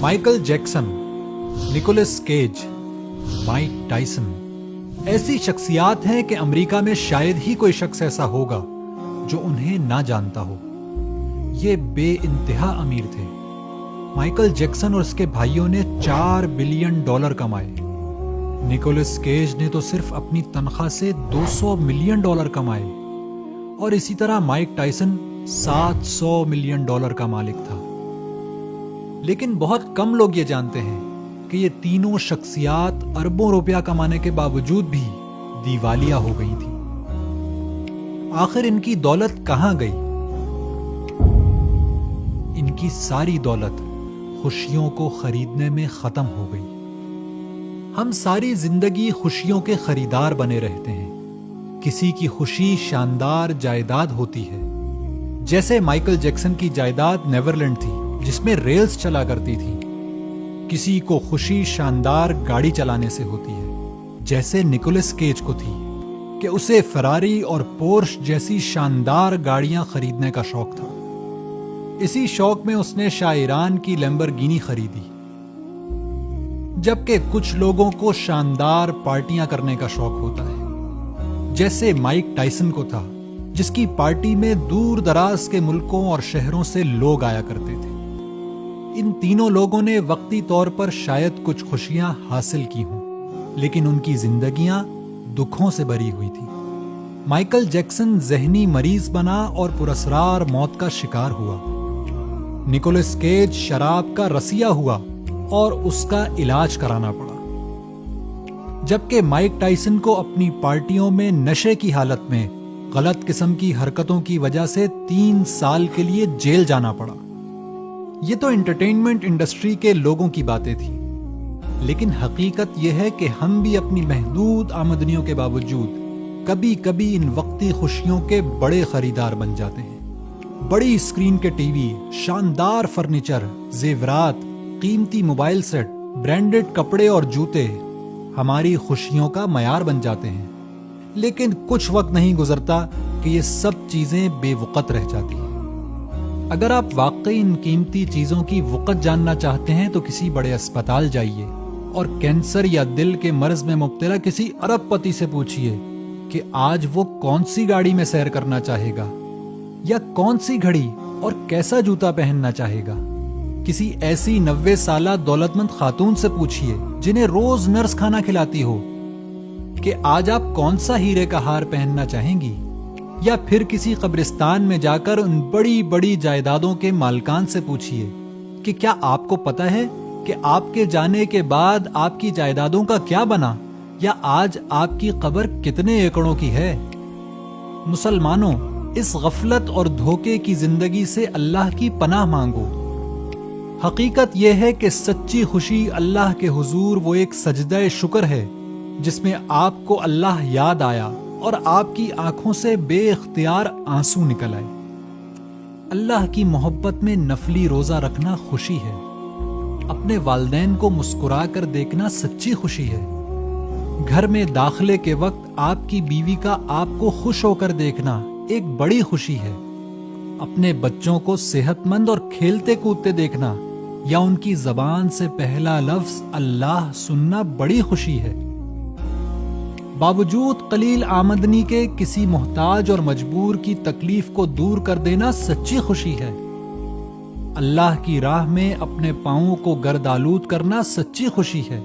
Michael Jackson, Nicolas Cage, Mike Tyson ایسی شخصیات ہیں کہ امریکہ میں شاید ہی کوئی شخص ایسا ہوگا جو انہیں نہ جانتا ہو۔ یہ بے انتہا امیر تھے۔ مائیکل جیکسن اور اس کے بھائیوں نے $4 بلین کمائے۔ نکولس کیج نے تو صرف اپنی تنخواہ سے $200 ملین کمائے، اور اسی طرح مائک ٹائسن $700 ملین کا مالک تھا۔ لیکن بہت کم لوگ یہ جانتے ہیں کہ یہ تینوں شخصیات اربوں روپیہ کمانے کے باوجود بھی دیوالیہ ہو گئی تھیں۔ آخر ان کی دولت کہاں گئی؟ ان کی ساری دولت خوشیوں کو خریدنے میں ختم ہو گئی۔ ہم ساری زندگی خوشیوں کے خریدار بنے رہتے ہیں۔ کسی کی خوشی شاندار جائیداد ہوتی ہے، جیسے مائیکل جیکسن کی جائیداد نیورلینڈ تھی جس میں ریلز چلا کرتی تھی۔ کسی کو خوشی شاندار گاڑی چلانے سے ہوتی ہے، جیسے نکولس کیج کو تھی کہ اسے فراری اور پورش جیسی شاندار گاڑیاں خریدنے کا شوق تھا۔ اسی شوق میں اس نے شاعران کی لیمبرگینی خریدی۔ جبکہ کچھ لوگوں کو شاندار پارٹیاں کرنے کا شوق ہوتا ہے، جیسے مائک ٹائسن کو تھا جس کی پارٹی میں دور دراز کے ملکوں اور شہروں سے لوگ آیا کرتے تھے۔ ان تینوں لوگوں نے وقتی طور پر شاید کچھ خوشیاں حاصل کی ہوں، لیکن ان کی زندگیاں دکھوں سے بھری ہوئی تھی۔ مائیکل جیکسن ذہنی مریض بنا اور پراسرار موت کا شکار ہوا۔ نکولس کیج شراب کا رسیا ہوا اور اس کا علاج کرانا پڑا، جبکہ مائک ٹائسن کو اپنی پارٹیوں میں نشے کی حالت میں غلط قسم کی حرکتوں کی وجہ سے 3 سال کے لیے جیل جانا پڑا۔ یہ تو انٹرٹینمنٹ انڈسٹری کے لوگوں کی باتیں تھیں، لیکن حقیقت یہ ہے کہ ہم بھی اپنی محدود آمدنیوں کے باوجود کبھی کبھی ان وقتی خوشیوں کے بڑے خریدار بن جاتے ہیں۔ بڑی اسکرین کے ٹی وی، شاندار فرنیچر، زیورات، قیمتی موبائل سیٹ، برانڈڈ کپڑے اور جوتے ہماری خوشیوں کا معیار بن جاتے ہیں، لیکن کچھ وقت نہیں گزرتا کہ یہ سب چیزیں بے وقت رہ جاتی ہیں۔ اگر آپ واقعی ان قیمتی چیزوں کی وقت جاننا چاہتے ہیں تو کسی بڑے اسپتال جائیے اور کینسر یا دل کے مرض میں مبتلا کسی ارب پتی سے پوچھئے کہ آج وہ کون سی گاڑی میں سیر کرنا چاہے گا، یا کون سی گھڑی اور کیسا جوتا پہننا چاہے گا۔ کسی ایسی 90 سالہ دولت مند خاتون سے پوچھئے جنہیں روز نرس کھانا کھلاتی ہو کہ آج آپ کون سا ہیرے کا ہار پہننا چاہیں گی، یا پھر کسی قبرستان میں جا کر ان بڑی بڑی جائیدادوں کے مالکان سے پوچھئے کہ کیا آپ کو پتہ ہے کہ آپ کے جانے کے بعد آپ کی جائیدادوں کا کیا بنا، یا آج آپ کی قبر کتنے ایکڑوں کی ہے۔ مسلمانوں، اس غفلت اور دھوکے کی زندگی سے اللہ کی پناہ مانگو۔ حقیقت یہ ہے کہ سچی خوشی اللہ کے حضور وہ ایک سجدہ شکر ہے جس میں آپ کو اللہ یاد آیا اور آپ کی آنکھوں سے بے اختیار آنسو نکل آئے۔ اللہ کی محبت میں نفلی روزہ رکھنا خوشی ہے۔ اپنے والدین کو مسکرا کر دیکھنا سچی خوشی ہے۔ گھر میں داخلے کے وقت آپ کی بیوی کا آپ کو خوش ہو کر دیکھنا ایک بڑی خوشی ہے۔ اپنے بچوں کو صحت مند اور کھیلتے کودتے دیکھنا یا ان کی زبان سے پہلا لفظ اللہ سننا بڑی خوشی ہے۔ باوجود قلیل آمدنی کے کسی محتاج اور مجبور کی تکلیف کو دور کر دینا سچی خوشی ہے۔ اللہ کی راہ میں اپنے پاؤں کو گرد آلود کرنا سچی خوشی ہے۔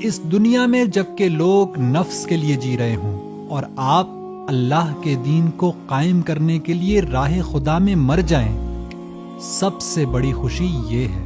اس دنیا میں جب کہ لوگ نفس کے لیے جی رہے ہوں اور آپ اللہ کے دین کو قائم کرنے کے لیے راہ خدا میں مر جائیں، سب سے بڑی خوشی یہ ہے۔